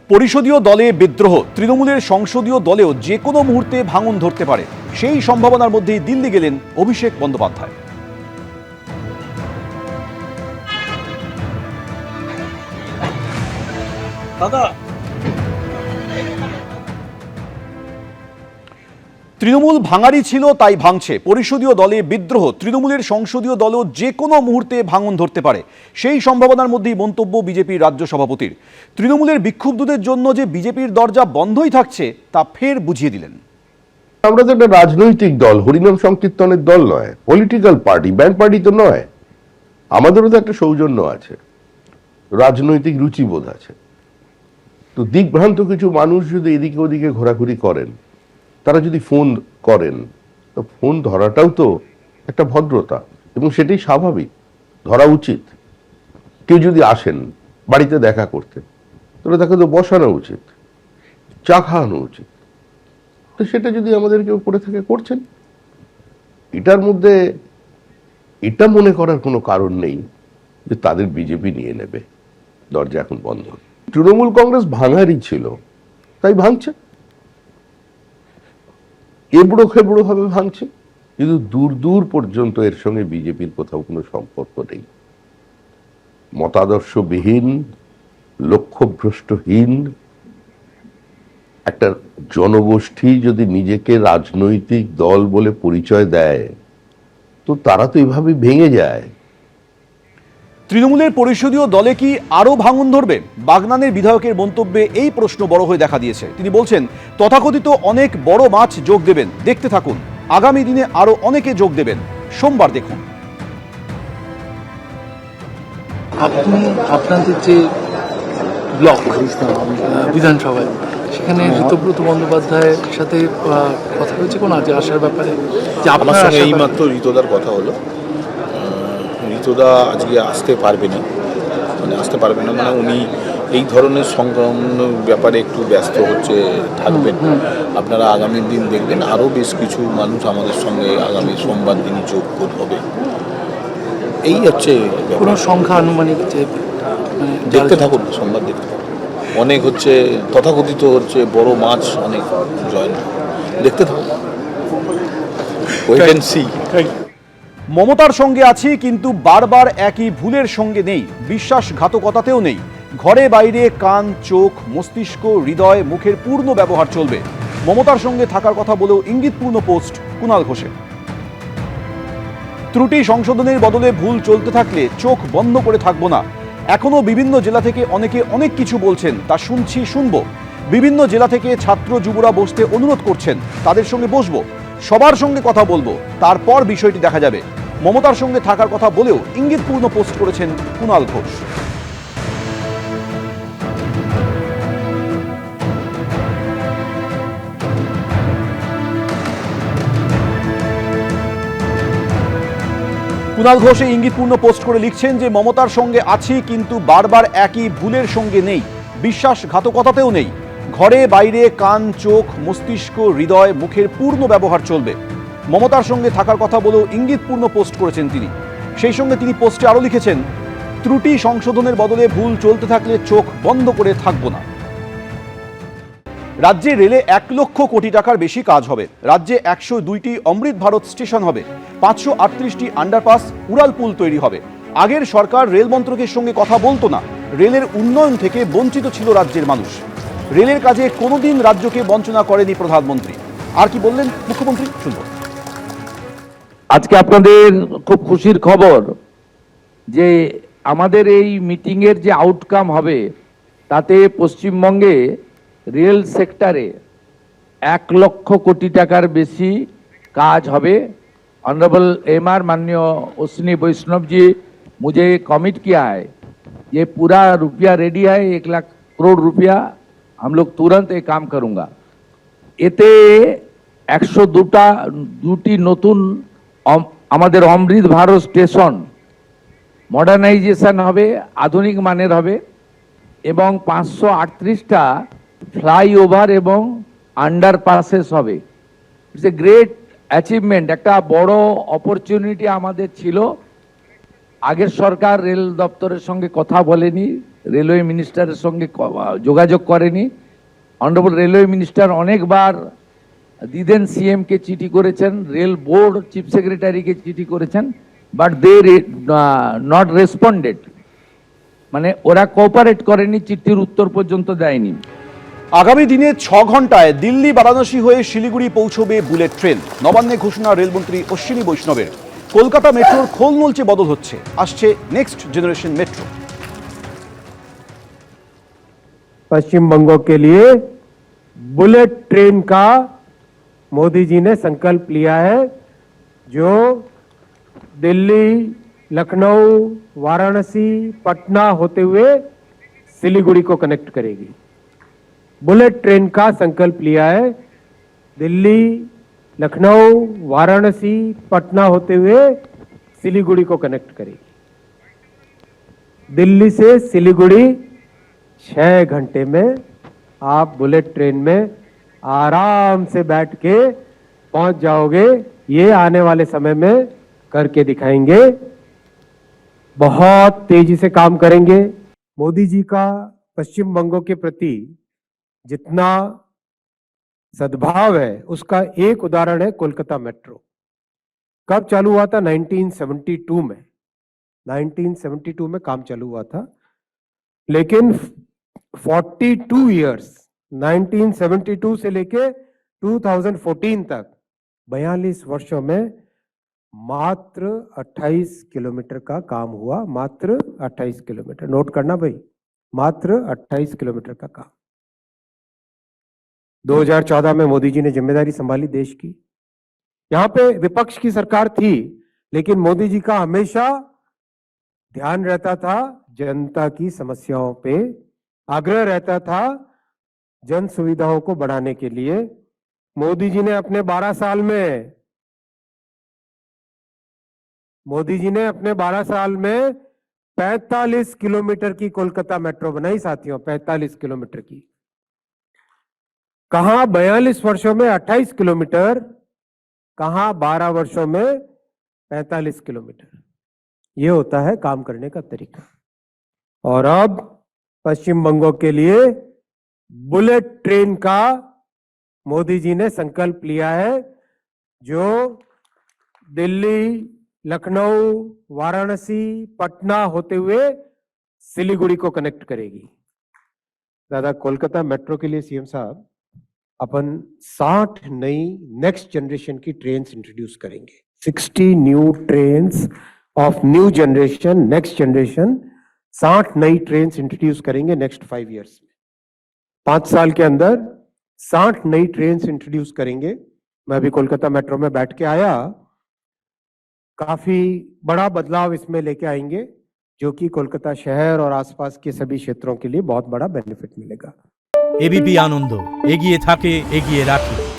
পরিষদীয় দলে বিদ্রোহ, তৃণমূলের সংসদীয় দলেও যে কোনো মুহূর্তে ভাঙন ধরতে পারে, সেই সম্ভাবনার মধ্যেই দিল্লি গেলেন অভিষেক বন্দ্যোপাধ্যায়। তৃণমূল ভাঙারই ছিল, তাই ভাঙছে। পরিষদীয় দলে বিদ্রোহ, তৃণমূলের সংসদীয় দলও যে কোনো মুহূর্তে ভাঙন ধরতে পারে, সেই সম্ভাবনার মধ্যেই মন্তব্য বিজেপির রাজ্য সভাপতির। তৃণমূলের বিক্ষুব্ধদের জন্য যে বিজেপির দরজা বন্ধই থাকছে তা ফের বুঝিয়ে দিলেন। আমরা তো একটা রাজনৈতিক দল, হরিনাম সংকীর্তনের দল নয়, পলিটিক্যাল পার্টি, ব্যান্ড পার্টি তো নয়। আমাদেরও তো একটা সৌজন্য আছে, রাজনৈতিক রুচিবোধ আছে। তো দিকভ্রান্ত কিছু মানুষ যদি এদিকে ওদিকে ঘোরাঘুরি করেন, তারা যদি ফোন করেন, তো ফোন ধরাটাও তো একটা ভদ্রতা, এবং সেটাই স্বাভাবিক, ধরা উচিত। কেউ যদি আসেন বাড়িতে দেখা করতে, তাহলে তাকে তো বসানো উচিত, চা খাওয়ানো উচিত। তো সেটা যদি আমাদের কেউ করে থাকে, করছেন। এটার মধ্যে এটা মনে করার কোনো কারণ নেই যে তাদের বিজেপি নিয়ে নেবে। দরজা এখন বন্ধ। তৃণমূল কংগ্রেস ভাঙারই ছিল, তাই ভাঙছে, এবড়ো খেবড়ো ভাবে ভাঙছে, কিন্তু দূর দূর পর্যন্ত এর সঙ্গে বিজেপির কোথাও কোনো সম্পর্ক নেই। মতাদর্শবিহীন, লক্ষ্যভ্রষ্টহীন একটা জনগোষ্ঠী যদি নিজেকে রাজনৈতিক দল বলে পরিচয় দেয়, তো তারা তো এভাবে ভেঙে যায়। তৃণমূলের পরিষদীয় দলে কি আরো ভাঙন ধরবে? বাগনানের বিধায়কের মন্তব্যে এই প্রশ্ন বড় হয়ে দেখা দিয়েছে। তিনি বলছেন, তথাকথিত অনেক বড় মাছ যোগ দেবেন, দেখতে থাকুন। আগামী দিনে আরো অনেকে যোগ দেবেন, সোমবার দেখুন। আপনাদের যে ব্লক বিধানসভায়, সেখানে ঋতব্রত বন্দ্যোপাধ্যায়ের সাথে কথা হয়েছে কোনো আজ আসার ব্যাপারে? যে আমার সঙ্গে এইমাত্র ঋতদার কথা হলো। ঋতদা আজকে আসতে পারবে না, মানে উনি এই ধরনের সংক্রমণ ব্যাপারে একটু ব্যস্ত থাকবেন। আপনারা আগামী দিন দেখবেন আরও বেশ কিছু মানুষ আমাদের সঙ্গে আগামী সোমবার দিনই যোগ হবে। এই হচ্ছে কোনো সংখ্যা আনুমানিক যে দেখতে থাকুন, সোমবার দেখতে থাকুন। অনেক তথাকথিত বড় মাছ অনেক জয়েন, দেখতে থাকুন। Wait and see. মমতার সঙ্গে আছি, কিন্তু বারবার একই ভুলের সঙ্গে নেই, বিশ্বাসঘাতকতাতেও নেই। ঘরে বাইরে কান, চোখ, মস্তিষ্ক, হৃদয়, মুখের পূর্ণ ব্যবহার চলবে। মমতার সঙ্গে থাকার কথা বলেও ইঙ্গিতপূর্ণ পোস্ট কুণাল ঘোষের। ত্রুটি সংশোধনের বদলে ভুল চলতে থাকলে চোখ বন্ধ করে থাকবো না। এখনো বিভিন্ন জেলা থেকে অনেকে অনেক কিছু বলছেন, তা শুনবো। বিভিন্ন জেলা থেকে ছাত্র যুবরা বসতে অনুরোধ করছেন, তাদের সঙ্গে বসবো, সবার সঙ্গে কথা বলবো, তারপর বিষয়টি দেখা যাবে। মমতার সঙ্গে থাকার কথা বলেও ইঙ্গিতপূর্ণ পোস্ট করেছেন কুণাল ঘোষ। কুণাল ঘোষ এই ইঙ্গিতপূর্ণ পোস্ট করে লিখছেন যে মমতার সঙ্গে আছি, কিন্তু বারবার একই ভুলের সঙ্গে নেই, বিশ্বাসঘাতকতাতেও নেই। ঘরে বাইরে কান, চোখ, মস্তিষ্ক, হৃদয়, মুখের পূর্ণ ব্যবহার চলবে। মমতার সঙ্গে থাকার কথা বলেও ইঙ্গিতপূর্ণ পোস্ট করেছেন তিনি। সেই সঙ্গে তিনি পোস্টে আরও লিখেছেন, ত্রুটি সংশোধনের বদলে ভুল চলতে থাকলে চোখ বন্ধ করে থাকবো না। রাজ্যে রেলে 1 লক্ষ কোটি টাকার বেশি কাজ হবে। রাজ্যে 102টি অমৃত ভারত স্টেশন হবে, 538টি আন্ডারপাস, উড়ালপুল তৈরি হবে। আগের সরকার রেল মন্ত্রকের সঙ্গে কথা বলতো না। রেলের উন্নয়ন থেকে বঞ্চিত ছিল রাজ্যের মানুষ। রেলের কাজে কোনোদিন রাজ্যকে বঞ্চনা করেনি প্রধানমন্ত্রী। আর কি বললেন মুখ্যমন্ত্রী, শুনব। আজকে আপনাদের খুব খুশির খবর যে আমাদের এই মিটিংয়ের যে আউটকাম হবে, তাতে পশ্চিমবঙ্গে রেল সেক্টরে 1 লক্ষ কোটি টাকার বেশি কাজ হবে। ऑनरेबल एमआर माननीय अश्विनी वैष्णव जी मुझे कमिट किया है, ये पूरा रुपया रेडी है, 1 लाख करोड़ रुपया हम लोग तुरंत ये काम करूंगा। এতে 102টি নতুন আমাদের অমৃত ভারত স্টেশন মডার্নাইজেশন হবে, আধুনিক মানের হবে, এবং 538টা ফ্লাইওভার এবং আন্ডারপাসেস হবে। ইটস এ গ্রেট অ্যাচিভমেন্ট, একটা বড় অপরচুনিটি আমাদের ছিল। আগের সরকার রেল দপ্তরের সঙ্গে কথা বলেনি, রেলওয়ে মিনিস্টারের সঙ্গে যোগাযোগ করেনি। অনারেবল রেলওয়ে মিনিস্টার অনেকবার দিদেন সিএমকে চিঠি করেছেন, রেল বোর্ড চিফ সেক্রেটারিকে চিঠি করেছেন, বাট দে নট রেসপন্ডেড, মানে ওরা কোঅপারেট করেনি, চিঠির উত্তর পর্যন্ত দেয়নি। আগামী দিনে 6 ঘন্টায় দিল্লি বারাণসী হয়ে শিলিগুড়ি পৌঁছবে বুলেট ট্রেন। নবান্নে ঘোষণা রেলমন্ত্রী অশ্বিনী বৈষ্ণবের। কলকাতা মেট্রোর খোল নলচে বদল হচ্ছে, আসছে নেক্সট জেনারেশন মেট্রো। पश्चिम बंगों के लिए बुलेट ट्रेन का मोदी जी ने संकल्प लिया है, जो दिल्ली, लखनऊ, वाराणसी, पटना होते हुए सिलीगुड़ी को कनेक्ट करेगी। बुलेट ट्रेन का संकल्प लिया है, दिल्ली, लखनऊ, वाराणसी, पटना होते हुए सिलीगुड़ी को कनेक्ट करेगी। दिल्ली से सिलीगुड़ी 6 घंटे में आप बुलेट ट्रेन में आराम से बैठ के पहुंच जाओगे। ये आने वाले समय में करके दिखाएंगे, बहुत तेजी से काम करेंगे। मोदी जी का पश्चिम बंगों के प्रति जितना सद्भाव है, उसका एक उदाहरण है कोलकाता मेट्रो। कब चालू हुआ था? 1972 में। 1972 में काम चालू हुआ था, लेकिन 42 इयर्स, 1972 से लेके 2014 तक 42 वर्षों में मात्र 28 किलोमीटर का काम हुआ। मात्र 28 किलोमीटर, नोट करना भाई, मात्र 28 किलोमीटर का काम। 2014 में मोदी जी ने जिम्मेदारी संभाली देश की। यहां पे विपक्ष की सरकार थी, लेकिन मोदी जी का हमेशा ध्यान रहता था जनता की समस्याओं पे, आग्रह रहता था जन सुविधाओं को बढ़ाने के लिए। मोदी जी ने अपने 12 साल में 45 किलोमीटर की कोलकाता मेट्रो बनाई साथियों, 45 किलोमीटर की। कहां 42 वर्षों में 28 किलोमीटर, कहां 12 वर्षों में 45 किलोमीटर। ये होता है काम करने का तरीका। और अब पश्चिम बंगों के लिए बुलेट ट्रेन का मोदी जी ने संकल्प लिया है, जो दिल्ली, लखनऊ, वाराणसी, पटना होते हुए सिलीगुड़ी को कनेक्ट करेगी। दादा, कोलकाता मेट्रो के लिए सीएम साहब अपन 60 नई नेक्स्ट जनरेशन की ट्रेन्स इंट्रोड्यूस करेंगे। 60 new trains of new generation, next generation, 60 नई ट्रेन्स इंट्रोड्यूस करेंगे नेक्स्ट 5 इयर्स में। 5 साल के अंदर 60 नई ट्रेन्स इंट्रोड्यूस करेंगे। मैं अभी कोलकाता मेट्रो में बैठ के आया, काफी बड़ा बदलाव इसमें लेके आएंगे, जो कि कोलकाता शहर और आसपास के सभी क्षेत्रों के लिए बहुत बड़ा बेनिफिट मिलेगा। एबीपी आनंद एगिए थाके एगिए राखे।